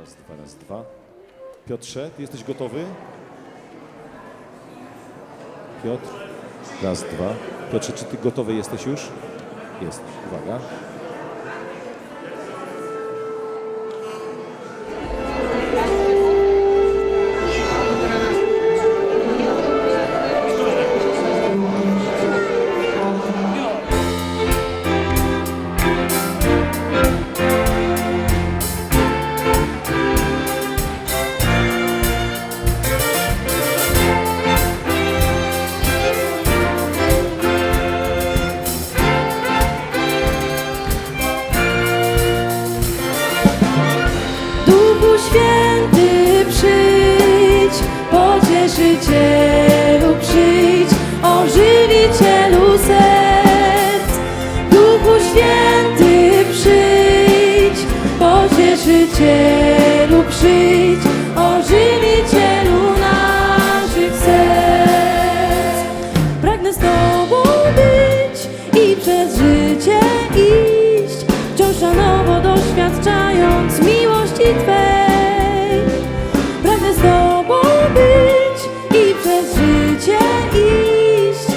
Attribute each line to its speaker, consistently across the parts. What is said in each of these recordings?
Speaker 1: Raz, dwa, raz, dwa. Piotrze, ty jesteś gotowy? Piotr, raz, dwa. Piotrze, czy ty gotowy jesteś już? Jesteś, uwaga.
Speaker 2: Święty, przyjdź, Pocieszycielu, przyjdź, Ożywicielu serc. Duchu Święty, przyjdź, Pocieszycielu, przyjdź, Ożywicielu naszych serc. Pragnę z Tobą być i przez życie iść, wciąż na nowo doświadczając miłości Twej. Pragnę z Tobą być i przez życie iść.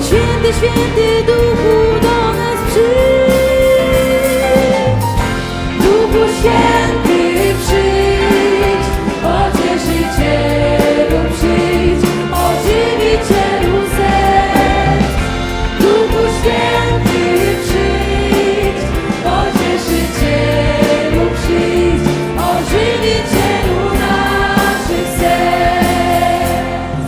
Speaker 2: Święty, święty Duchu, do nas przyjdź. Duchu Święty, przyjdź, Pocieszycielu, przyjdź, Ożywicielu serc. Duchu Święty, przyjdź, Pocieszycielu, przyjdź, Ożywicielu naszych serc.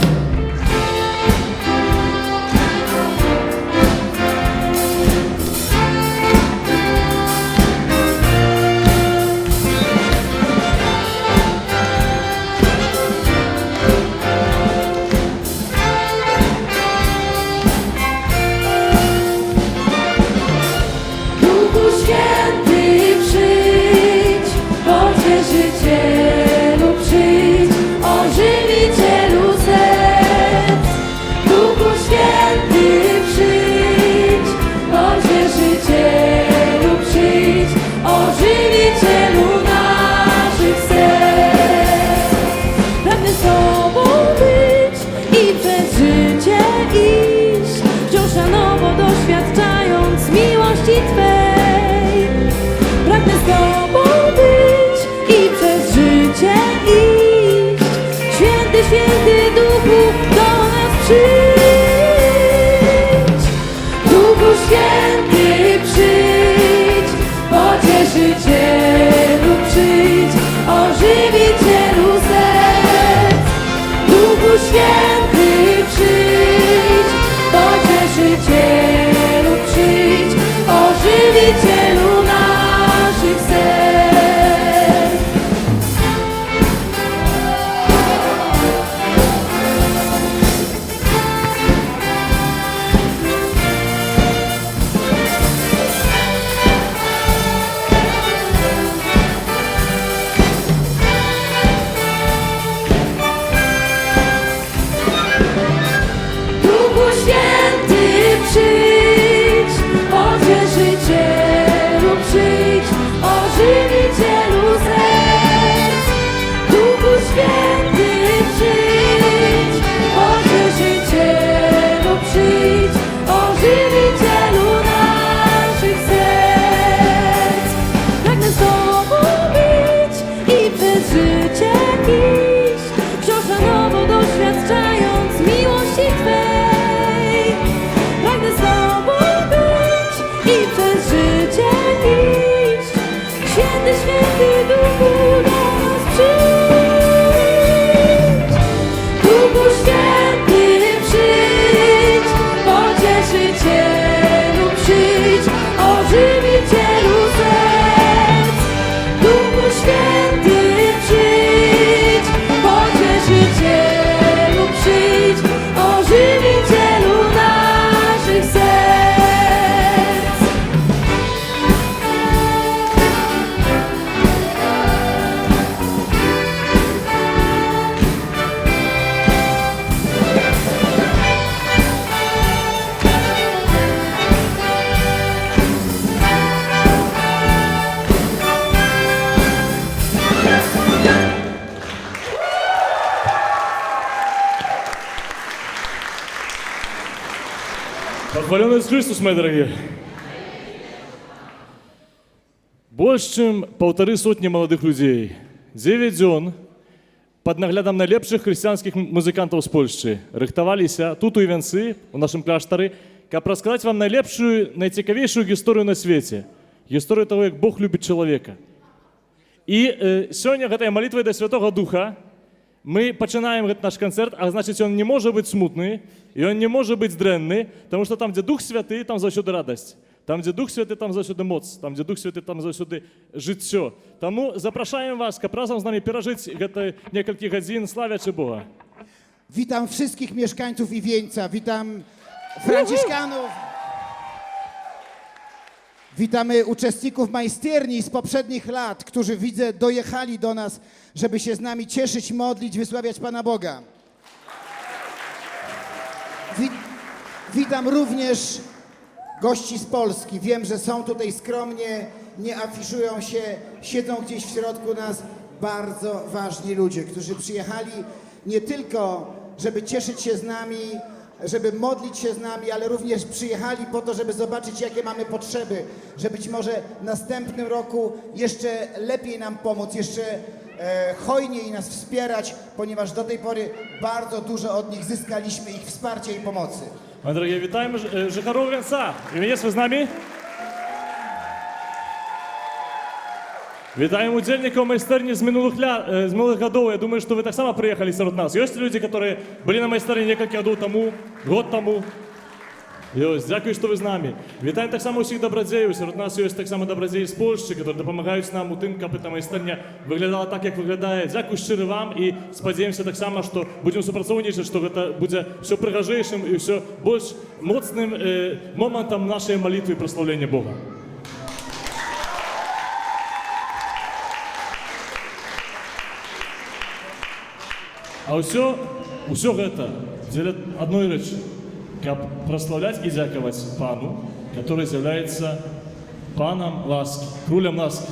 Speaker 2: Duchu Święty, przyjdź, Pocieszycielu, przyjdź, Ożywicielu serc. Duchu Święty, przyjdź, Pocieszycielu, przyjdź, Ożywicielu naszych serc. Pragnę z Tobą być i przez życie iść, wciąż na nowo doświadczając miłości Twej. Pragnę z Tobą być i przez życie iść. Święty, święty Duchu, do nas przyjdź. Duchu Święty, przyjdź, Pocieszycielu, przyjdź, Ożywicielu serc. Duchu Święty, przyjdź, Pocieszycielu, przyjdź, Ożywicielu naszych serc. Duchu Święty, przyjdź, Pocieszycielu,
Speaker 3: Хваленый Христос, мои дорогие. Больше, чем 1,5 молодых людей, 9 дзён под наглядом найлепших христианских музыкантов з Польщі рихтувалися тут у Івенці, у нашому кляштарі, щоб розказати вам найлепшу, найцікавішу історію на світі. Історію того, як Бог любить чоловіка. І сьогодні цією молитвою до Святого Духа ми починаємо наш концерт, а значить, він не може бути смутний, і він не може бути здренний, тому що там, де Дух Святий, там завжди радість. Там, де Дух Святий, там завжди моц. Там, де Дух Святий, там завжди життя. Тому запрошуємо вас, щоб разом з нами пережити кілька годин, славячи Бога.
Speaker 4: Witam wszystkich mieszkańców Iwieńca, witam Franciszkanów. Witamy uczestników majsterni z poprzednich lat, którzy widzę dojechali do nas, żeby się z nami cieszyć, modlić, wysławiać Pana Boga. Witam również gości z Polski. Wiem, że są tutaj skromnie, nie afiszują się, siedzą gdzieś w środku nas bardzo ważni ludzie, którzy przyjechali nie tylko, żeby cieszyć się z nami, żeby modlić się z nami, ale również przyjechali po to, żeby zobaczyć, jakie mamy potrzeby, że być może w następnym roku jeszcze lepiej nam pomóc, jeszcze hojniej nas wspierać, ponieważ do tej pory bardzo dużo od nich zyskaliśmy ich wsparcia i pomocy.
Speaker 3: Мої дорогі, вітаємо Жихарова Івенця. Івенець, ви з нами? Вітаємо удельников майстерні з минулих годов. Я думаю, что вы так само приехали серед нас. Есть люди, которые были на майстерні несколько годов тому, год тому? Ось, дякую, що ви з нами. Вітаємо так само усіх добродіїв. Серед нас є так само добродії з Польщі, які допомагають нам у тим, щоб ця майстерня виглядала так, як виглядає. Дякую щиро вам і сподіваємося так само, що будемо співпрацювати, що це буде все пригожішим і все більш моцним моментом нашої молитви і прославлення Бога. А усё гэта дзеля одной рэчы, каб праслаўляць і дзякаваць Пану, который з'яўляецца Панам ласкі, крулем ласкі.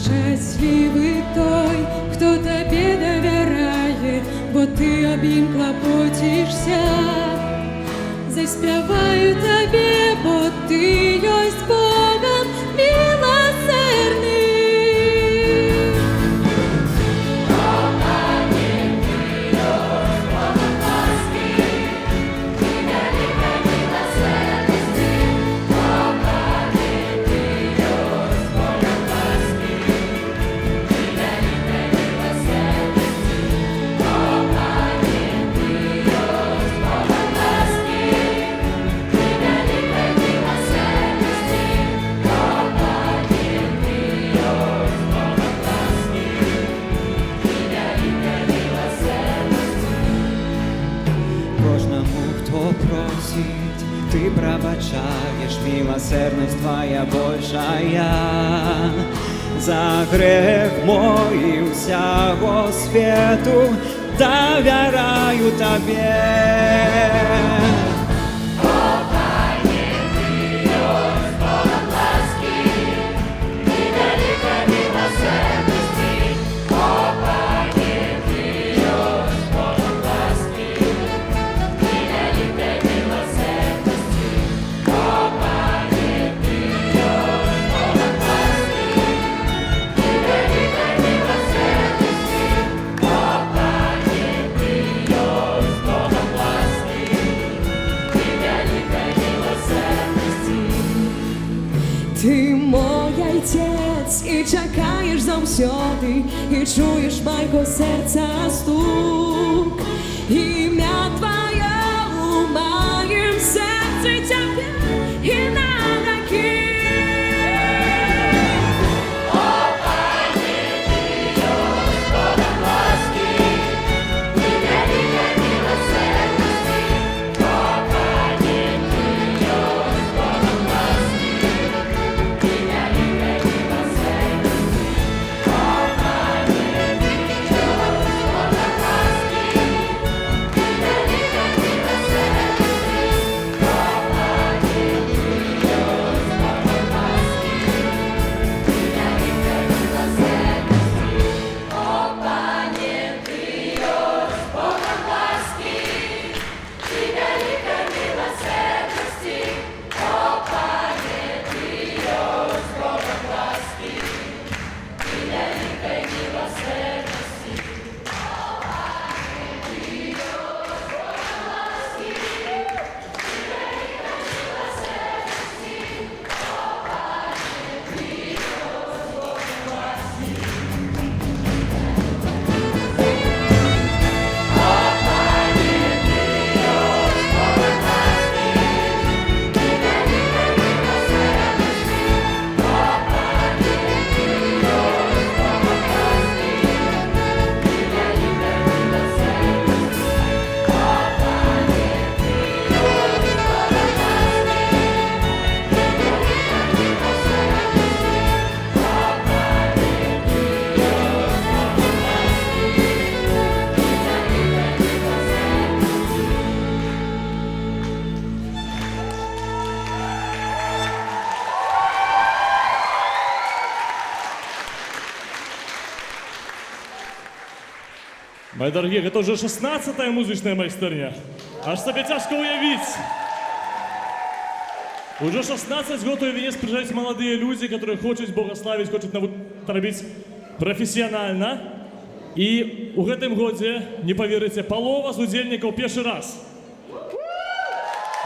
Speaker 2: Щасливий той, хто тобі довіряє, бо ти об їм клопотишся. Заспіваю тобі, бо ти єсть Богом милосердний.
Speaker 5: Кожному, хто просить, ти пробачаєш, милосердность твоя большая. За грех мой и всего свету доверяю тебе.
Speaker 2: Ти мой отець і чекаєш завсьоди, і чуєш мого серця стук. Ім'я твоє у моїм серці тебе і на віки.
Speaker 3: Мои дорогие, это уже 16-я музычная майстерня. Аж себе тяжко уявить. Уже 16 год у Венец приезжают молодые люди, которые хотят Бога славить, хотят робить профессионально. И в этом году, не поверите, полова з удельников первый раз.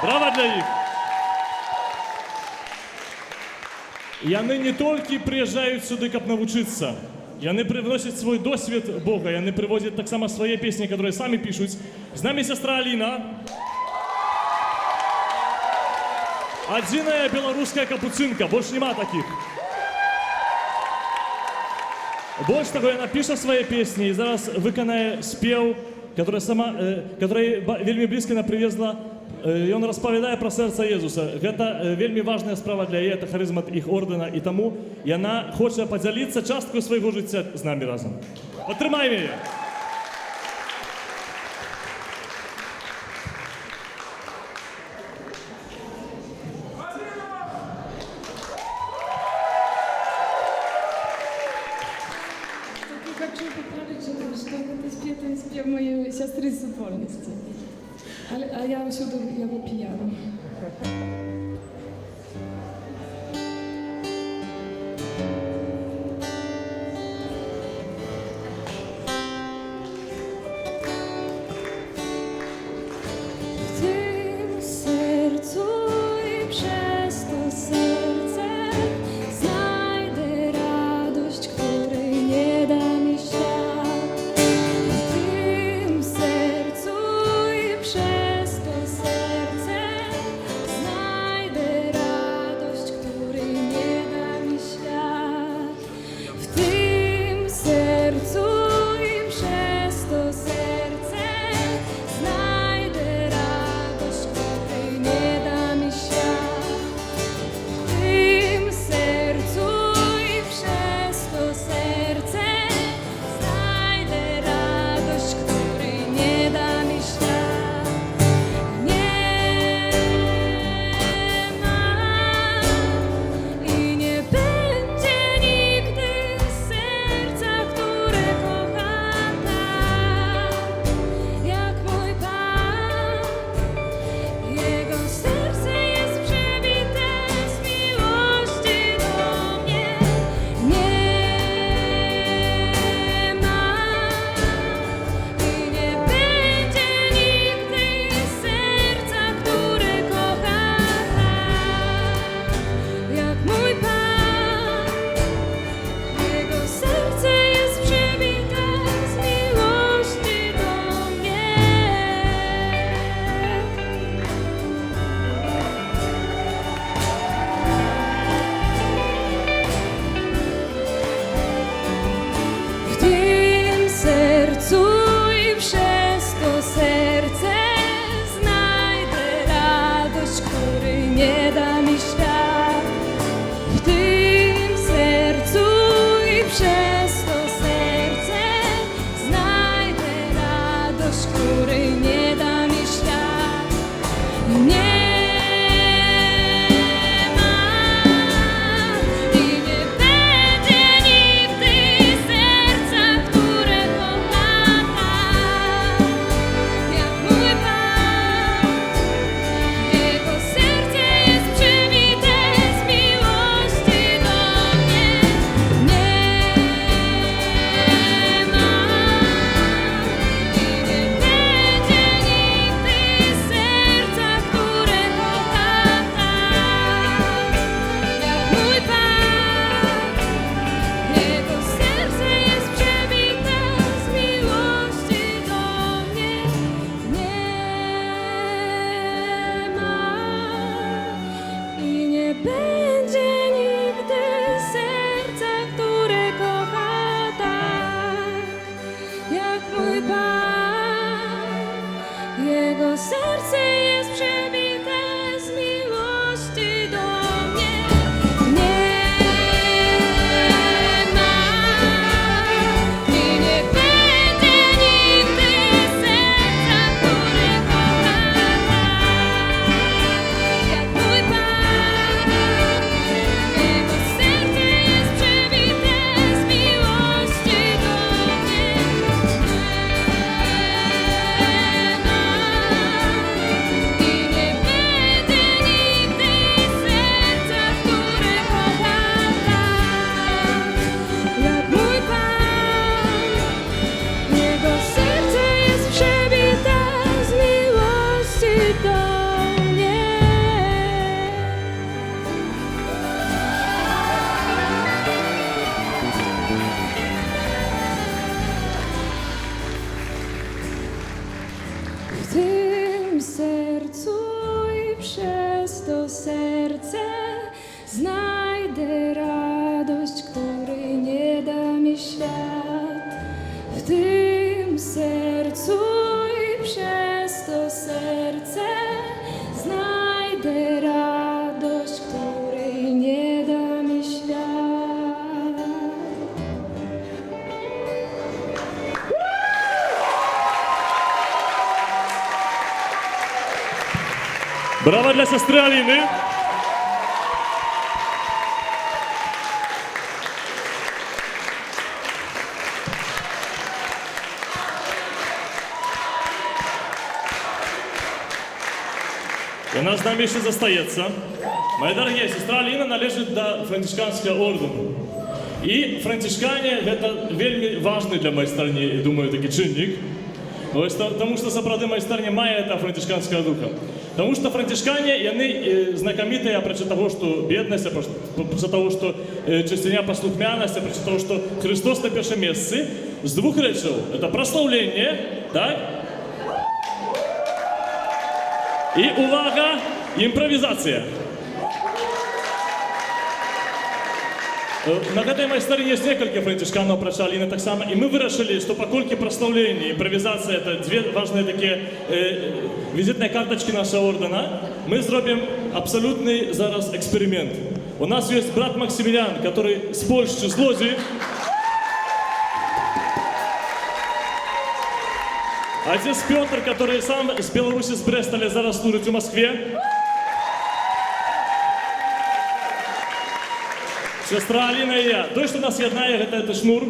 Speaker 3: Браво для них! И они не только приезжают сюда, как научиться, и они привносят свой досвід Бога, и они привозят так само свои песни, которые сами пишут. С нами сестра Алина. Одиная белорусская капуцинка, больше нема таких. Больше того, она пишет свои песни и зараз виконає спев, который вельми близко она привезла. И он расповедает про сердце Иисуса. Это вельми важная справа для ее, это харизма их ордена и тому. И она хочет поделиться часткой своего життя с нами разом. Подтримаем ее.
Speaker 2: Хочу poprawić, że to jest śpiew mojej siostry z wolności. A ja всюду его пияла. W tym sercu i przez to serce znajdę radość, której nie da mi świat. W tym sercu i przez to serce znajdę radość, której nie da mi świat. W tym sercu i przez to serce znajdę radość, której nie da mi świat. W tym sercu i przez to serce znajdę radość, której nie da mi świat. Nie ma i nie będzie nigdy serca, które kocha tak, jak mój Pan. Jego serce jest przebite z miłości do mnie. Nie ma i nie będzie nigdy serca, które kocha tak, jak mój Pan. Jego serce jest przebite z miłości do mnie. W tym sercu i przez to serce znajdę radość, której nie da mi świat. W tym sercu i przez to serce znajdę radość, której nie da mi świat. Nie ma i nie będzie nigdy serca, które kocha tak, jak mój Pan. Jego serce jest przebite z miłości do mnie. Nie ma i nie będzie nigdy serca, które kocha tak, jak mój Pan. Jego serce jest przebite z miłości do mnie. Nie ma i nie będzie nigdy serca, które kocha tak, jak mój Pan. Jego serce jest przebite z miłości do mnie. Nie ma i nie będzie nigdy serca, które kocha tak, jak mój Pan. Jego serce jest przebite z miłości do mnie. w tym sercu i przez to serce znajdę radość, której nie da mi świat. W tym sercu i przez to serce znajdę radość, której nie da mi świat.
Speaker 3: Brawa dla siostry Aliny. У нас там еще застається. Мои дорогие, сестра Алина належит до францисканского ордена. И францискане это вельми важный для моей страны, думаю, таки чинник. Потому что сапрады моей страны має это францисканского духа. Потому что францискане, яны знакомитые, опрача того, что бедность, опрача того, что частиня послухмяность, опрача того, что Христос на первом месте, с двух речей. Это прославление, так? И, увага, импровизация. На этой моей стороне есть несколько францисканов, опрача Алины так само, и мы вырашили, что покольки прославление и импровизация это две важные такие визитные карточки нашего ордена, мы сделаем абсолютный зараз эксперимент. У нас есть брат Максимилиан, который с Польши, с Лодзи. Отец Петр, который сам с Беларуси, с Брестоля, зараз служит в Москве. Сестра Алина и я. То, что нас єднає, это шнур.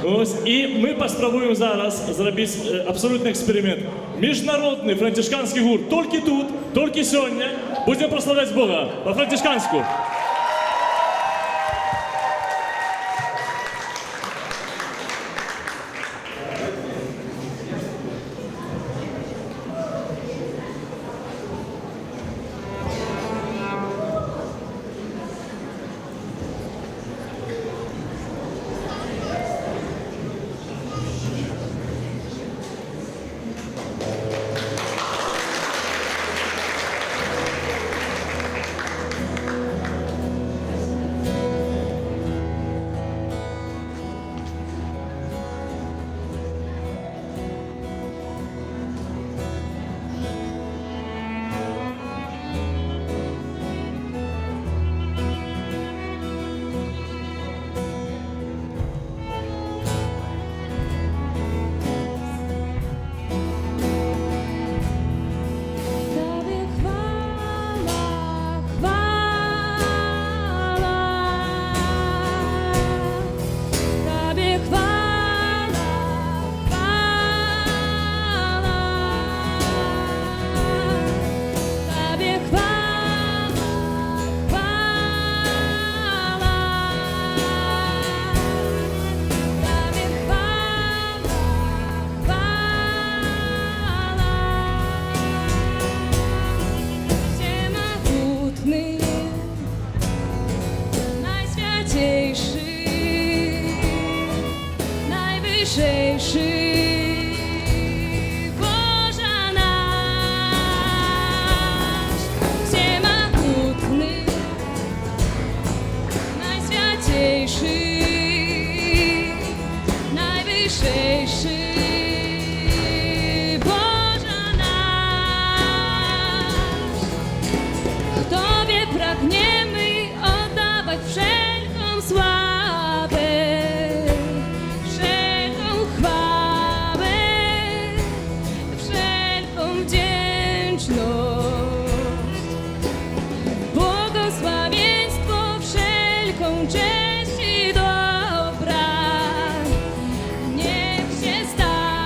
Speaker 3: Ось. І ми поспробуємо зараз зробити абсолютний експеримент. Міжнародний францисканський гурт. Тільки тут, тільки сьогодні будемо прославляти Бога по-францисканську.
Speaker 2: Cześć i dobra, niech się stanie.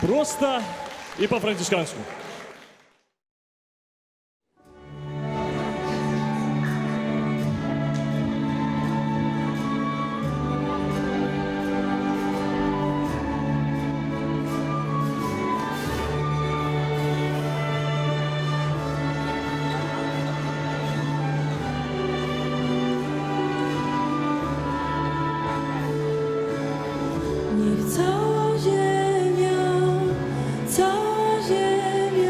Speaker 3: Просто і по-францисканську.
Speaker 2: Niech cała ziemia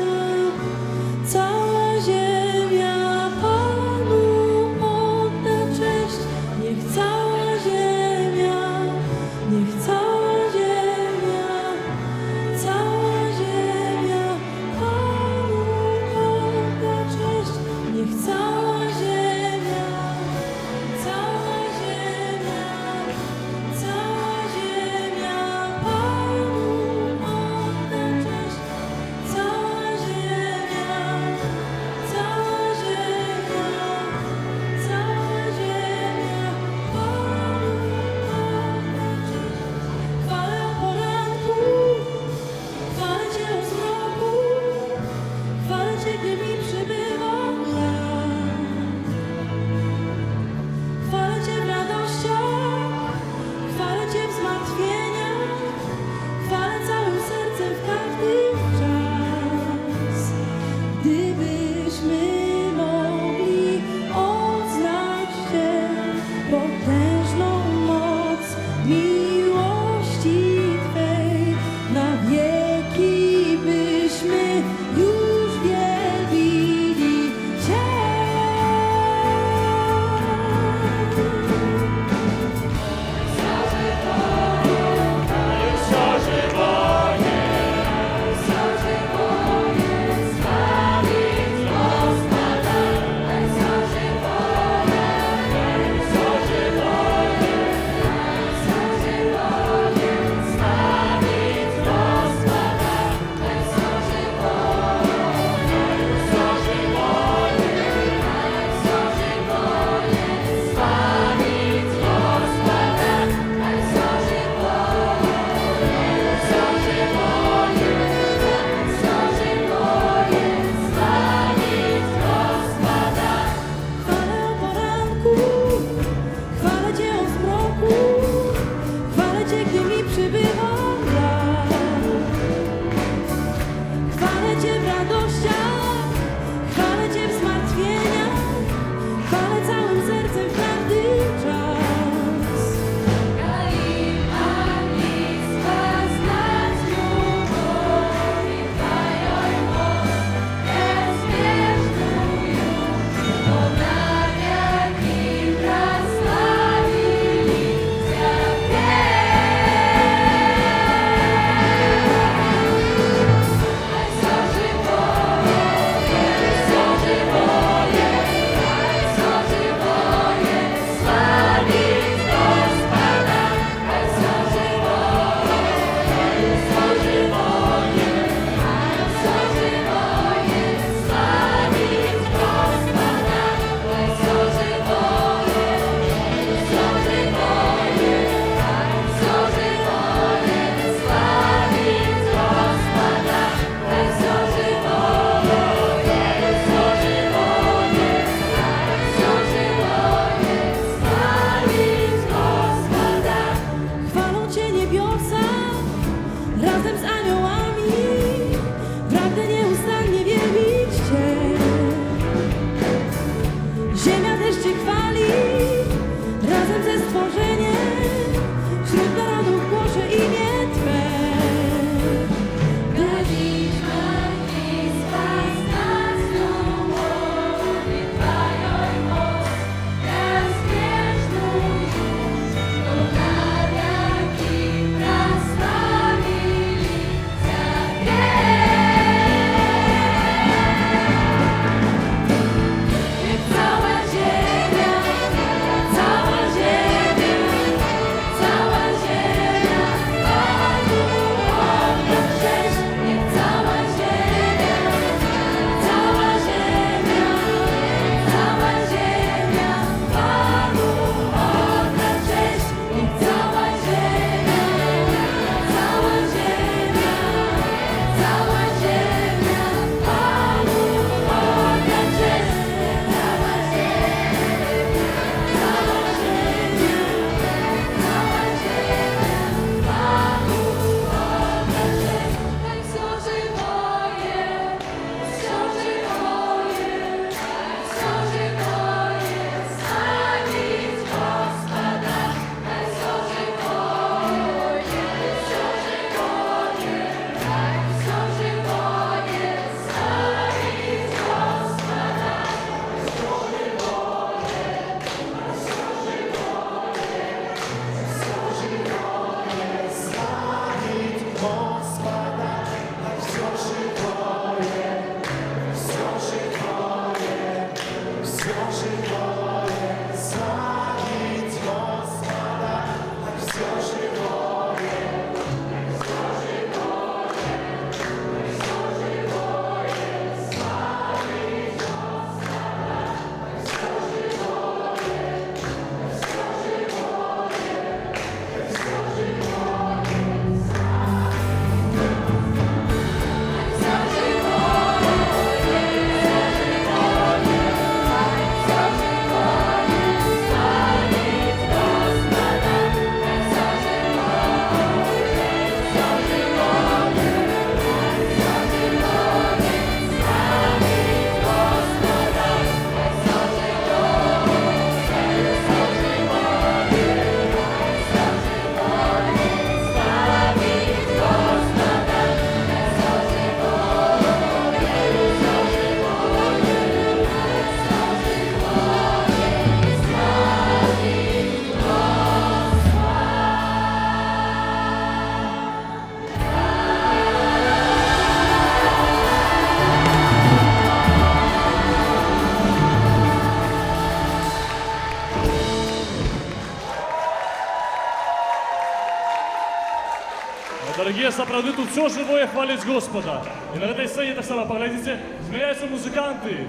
Speaker 3: сапраўды тут все жывое хваліць Господа. И на этой сцене так само, поглядите, смеются музыканты.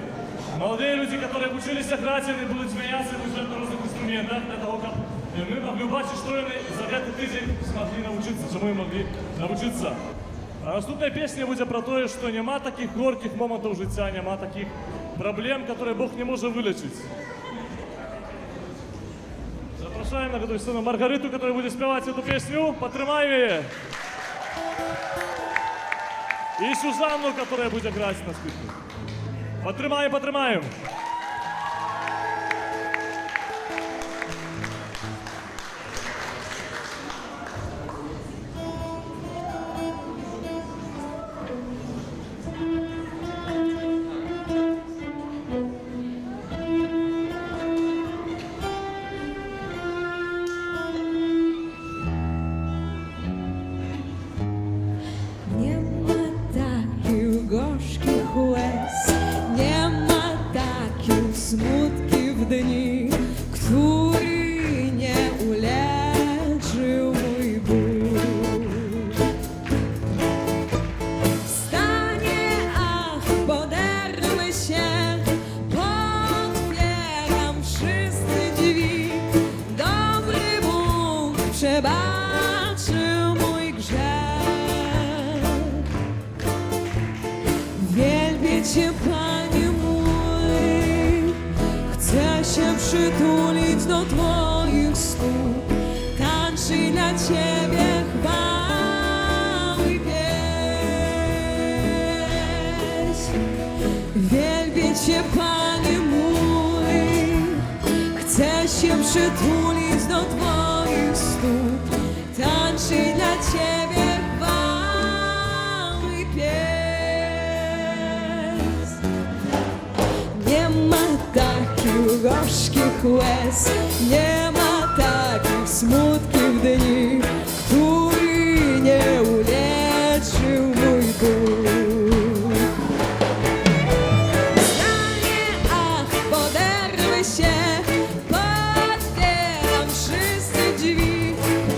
Speaker 3: Молодые люди, которые учились играть, они будут смеяться и играть на разных инструментах, для того, как мы могли бачить, что они за этот тиждень смогли научиться, чему мы могли научиться. А наступная песня будет про то, что нема таких горьких моментов життя, нема таких проблем, которые Бог не может вылечить. Запрошаем на эту сцену Маргариту, которая будет спевать эту песню. Подтримаем ее. И Сюзанну, которая будет играть на скрипке. Подтримаем, подтримаем.
Speaker 2: Nie ma takich gorzkich łez, nie ma takich smutków dni, który nie uleczył mój ból. Wstanie, ach, poderły się, otwieram wszystkie drzwi. Dobry Bóg przebaczył mój grzech. Wielbię Cię, Panie mój, chcę się przytulić do Twoich stóp, tańczyć dla Ciebie chwały i pieśń. Wielbię Cię, Panie mój, chcę się przytulić do Twoich stóp, tańczyć dla Ciebie chwały i pieśń. Nie ma takich gorzkich łez, nie ma takich smutnych dni, który nie uleczył mój ból. Stanie, ach, poderły się, otwieram wszystkie drzwi.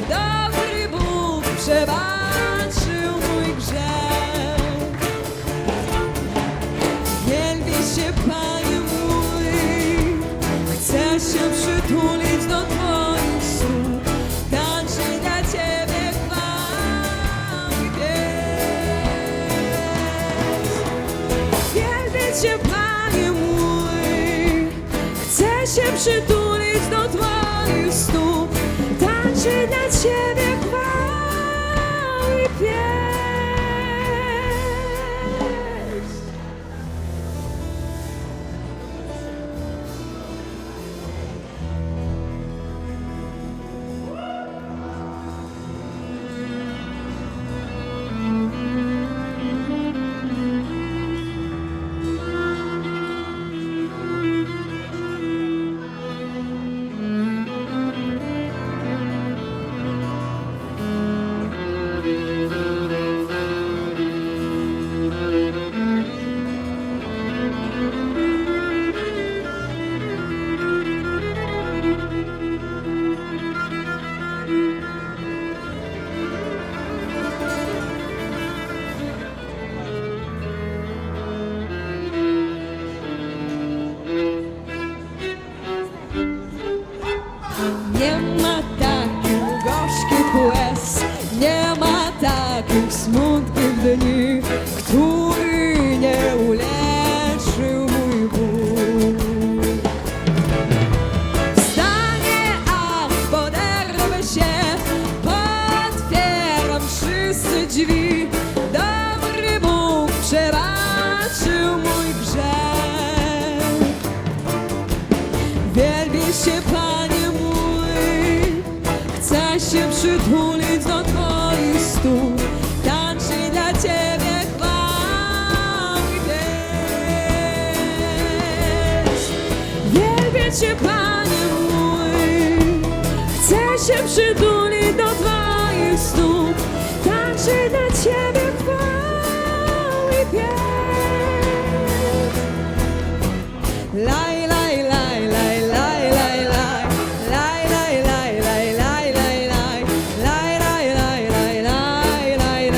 Speaker 2: Dobry Bóg przebaczył mój grzech. Wielbię się, Panie mój, chcę się przytulić do Twoich stóp, tańczyć dla Ciebie chwały i pieśń. Wielbię Cię, Panie mój, chcę się przytulić do Twoich stóp, tańczyć dla Ciebie chwały i pieśń. Nie ma takich gorzkich łez, nie ma takich smutnych dni, który nie uleczył mój ból. Wstanie, ach, poderwę się, otwieram wszyscy drzwi. Dobry Bóg przebaczył mój grzech. Wielbię się, Panie mój, chcę się przytulić do Twoich stóp, tańczyć dla Ciebie chwały i pieśń. Wielbię Cię, Panie mój, chcę się przytulić do Twoich stóp, tańczyć dla Ciebie chwały i pieśń. Laj, laj, laj, laj, laj, laj, laj. Laj, laj, laj, laj, laj, laj, laj. Laj, laj, laj, laj, laj, laj, laj.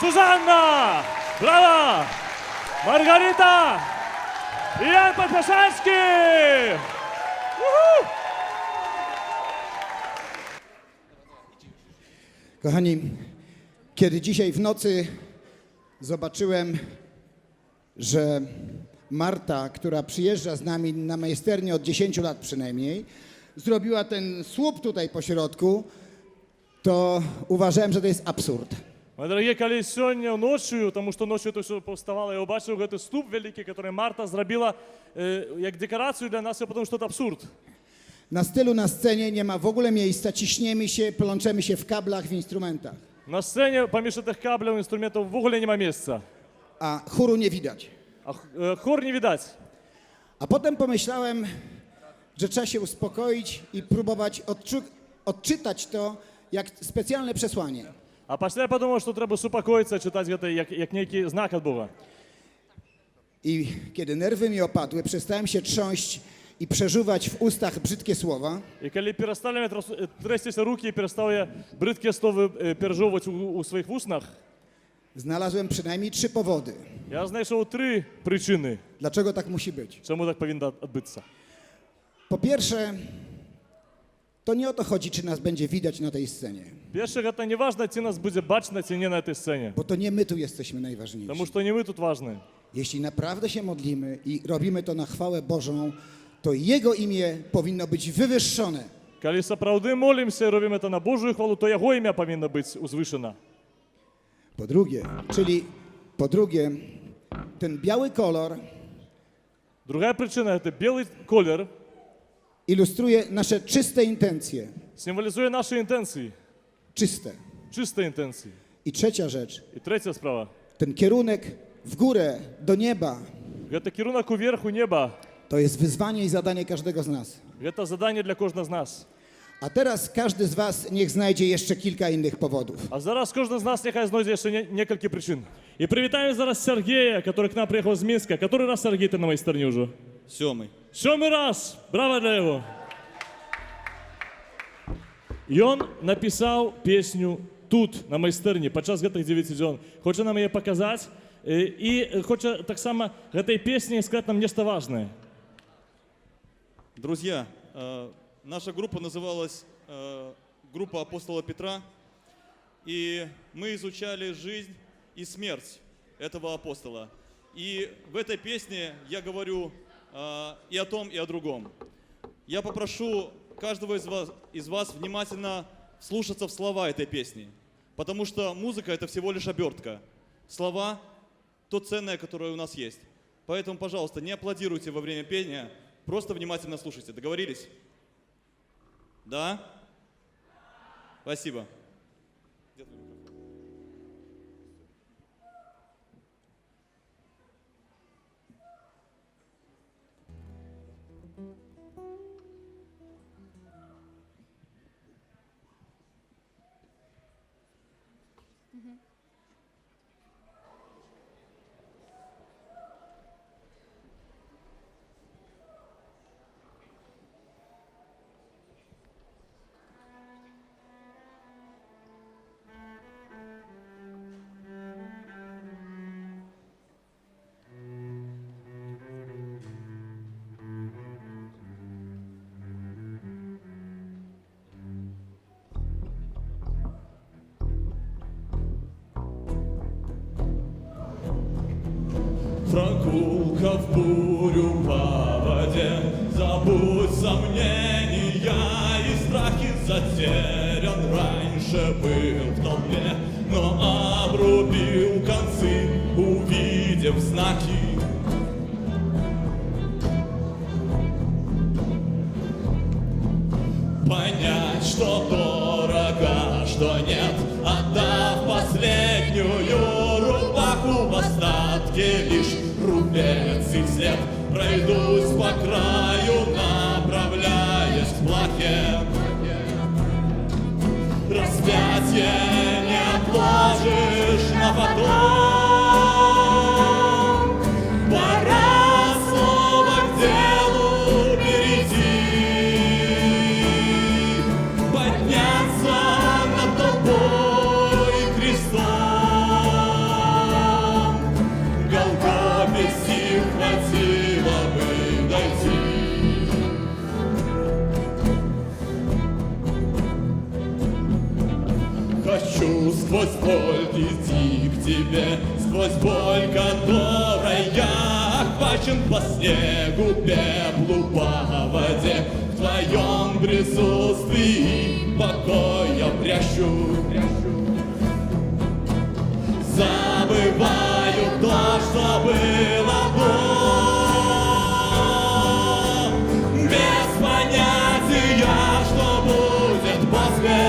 Speaker 3: Suzanna! Brawa! Margarita! I Jan Podpieszalski! Uhu!
Speaker 4: Kochani, kiedy dzisiaj w nocy zobaczyłem, że Marta, która przyjeżdża z nami na majsternię od 10 lat przynajmniej, zrobiła ten słup tutaj po środku, to uważałem, że to jest absurd.
Speaker 3: Мої дорогі, коли сьогодні ночою, тому що ночью то все повставало, я побачив цей ступ великий, який Марта зробила як декорацію для нас, тому що це абсурд.
Speaker 4: Na stylu na scenie nie ma w ogóle miejsca, ciśniemy się, plączemy się w kablach, w instrumentach,
Speaker 3: На сцені поміж тих каблів, інструментів в ogóle немає місця.
Speaker 4: a chóru nie widać.
Speaker 3: А хор не видать.
Speaker 4: A potem pomyślałem, że trzeba się uspokoić i próbować odczytać to jak specjalne przesłanie.
Speaker 3: А після я подумав, що треба супокоїтися, читати це як некий знак від Бога.
Speaker 4: I kiedy nerwy mi opadły, przestałem się trząść i przeżuwać w ustach brzydkie słowa,
Speaker 3: І коли перестали мене трястися руки, і перестав я бридкі слови пережовувати у своїх вуснах,
Speaker 4: znalazłem przynajmniej 3 powody,
Speaker 3: я знайшов 3 причини,
Speaker 4: dlaczego tak musi być.
Speaker 3: чому так повинно відбутися.
Speaker 4: Po pierwsze, to nie o to chodzi, czy nas będzie widać na tej scenie,
Speaker 3: Перше, це не важливо, чи нас буде бачно, чи не на цій сцені.
Speaker 4: bo to nie my tu jesteśmy najważniejsi.
Speaker 3: Тому що не ми тут важні.
Speaker 4: Jeśli naprawdę się modlimy i robimy to na chwałę Bożą, to Jego imię powinno być wywyższone.
Speaker 3: Коли справді молимося і робимо це на Божу хвалу, то Його ім'я повинно бути узвишено.
Speaker 4: Po drugie, ten biały kolor
Speaker 3: Друга причина – це білий колір,
Speaker 4: ilustruje nasze czyste intencje.
Speaker 3: символізує наші інтенції,
Speaker 4: Czyste.
Speaker 3: чисті інтенції.
Speaker 4: I trzecia rzecz,
Speaker 3: І третя справа
Speaker 4: ten kierunek w górę, do nieba,
Speaker 3: – це керунок уверх у небо.
Speaker 4: to jest wyzwanie i zadanie każdego z nas.
Speaker 3: Це завдання для кожного з нас.
Speaker 4: A teraz każdy z was niech znajdzie jeszcze kilka innych powodów.
Speaker 3: А зараз кожен з нас нехай знайде ще кілька причин. І привітаємо зараз Сергія, який к нам приїхав з Мінська. Який раз, Сергій, ти на майстерні вже?
Speaker 6: 7.
Speaker 3: 7 раз! Браво для його! І він написав пісню тут, на майстерні, підчас гэтых 9 дзён. Хоче нам її показати. І хоче так само гэтай пісні сказати нам нечто важне.
Speaker 6: Друзья, наша группа называлась группа апостола Петра, и мы изучали жизнь и смерть этого апостола. И в этой песне я говорю и о том, и о другом. Я попрошу каждого из вас внимательно вслушаться в слова этой песни, потому что музыка — это всего лишь обертка. Слова — то ценное, которое у нас есть. Поэтому, пожалуйста, не аплодируйте во время пения, просто внимательно слушайте. Договорились? Да? Спасибо. тихо в бурю по воде. Забудь сомнения и страхи, затерян раньше был в толпе, но обрубил концы, увидев знаки. Понять, что дорого, что нет, отдав последнюю рубаху, в остатке лишь рубец и след. Пройдусь по краю, направляясь к плахе. Распятие не отложишь на потом. Пора снова к делу перейти, подняться над толпой и крестом. Голгофе сил хватило бы дойти. Хочу сквозь боль идти к тебе, сквозь боль, которой я охвачен по снегу, пеплу, по воде. В твоем присутствии покой я прячу. Забываю то, что было до, без понятия, что будет после.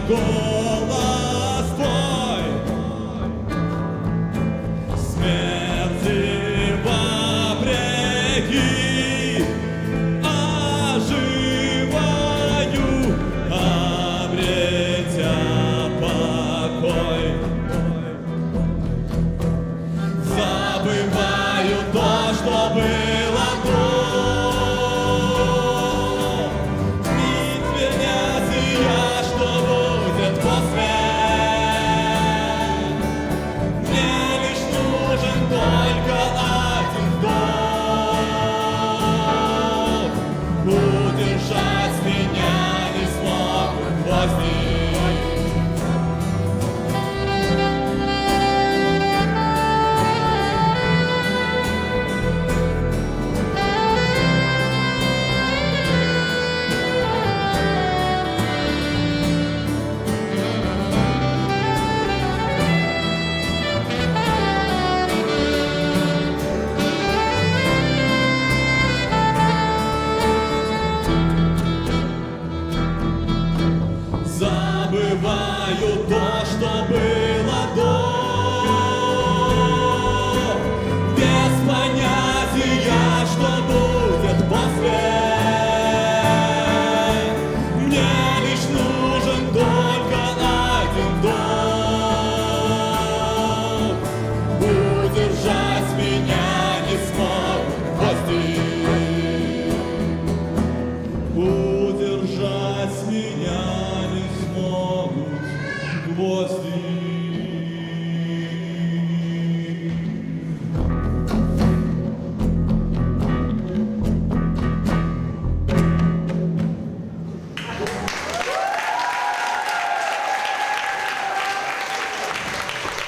Speaker 6: Голос твой, смерти вопреки, оживаю, обретя покой. Забываю то, что было до, ведь понятия, что будет после. Мне лишь нужен только один вдох. Удержать меня не смогут гвозди. Забываю то, что было до, без понятия, что будет после. Мне лишь нужен только один вдох. Удержать меня не смогут гвозди. Удержать меня не смогут гвозди.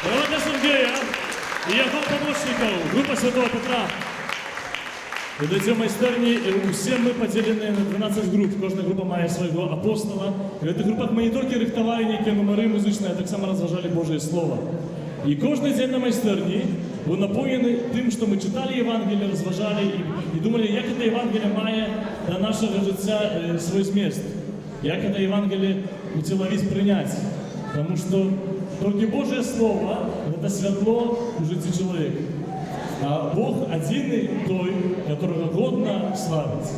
Speaker 3: Народна Сергія і його помощників, група Святого Петра. Від цього майстерні усі ми поділені на 12 груп. Кожна група має свого апостола. І в цих групах ми не тільки рихтували які номери музичні, а так само розважали Божє Слово. І кожен день на майстерні був наповнений тим, що ми читали Євангеліє, розважали і думали, як це Євангеліє має для нашого життя свій зміст. Як це Євангеліє хотіловість прийняти. Тому що тільки Божє Слово – це світло у житті чоловіка. А Бог один и той, которого годно славить.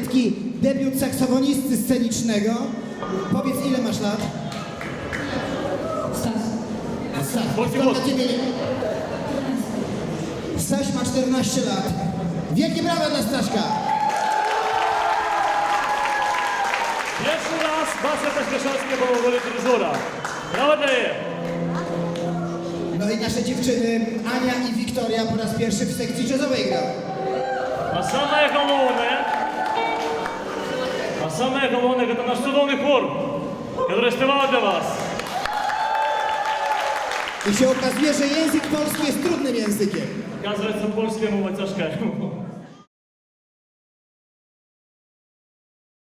Speaker 4: taki debiut saksofonisty scenicznego. Powiedz, ile masz lat? Staś.
Speaker 3: Chodź.
Speaker 4: Dla ciebie. Staś ma 14 lat. Wielkie brawa dla Staśka.
Speaker 3: Pierwszy raz Basia Śmieszowska była w roli dyryżera. Brawo dla jej!
Speaker 4: No i nasze dziewczyny Ania i Wiktoria po raz pierwszy w sekcji jazzowej grały.
Speaker 3: А самое головное, это наш чудовный хор, который спевал для вас.
Speaker 4: I się okazuje, że język polski jest trudnym językiem.
Speaker 3: Оказывается, польская мова тяжкая.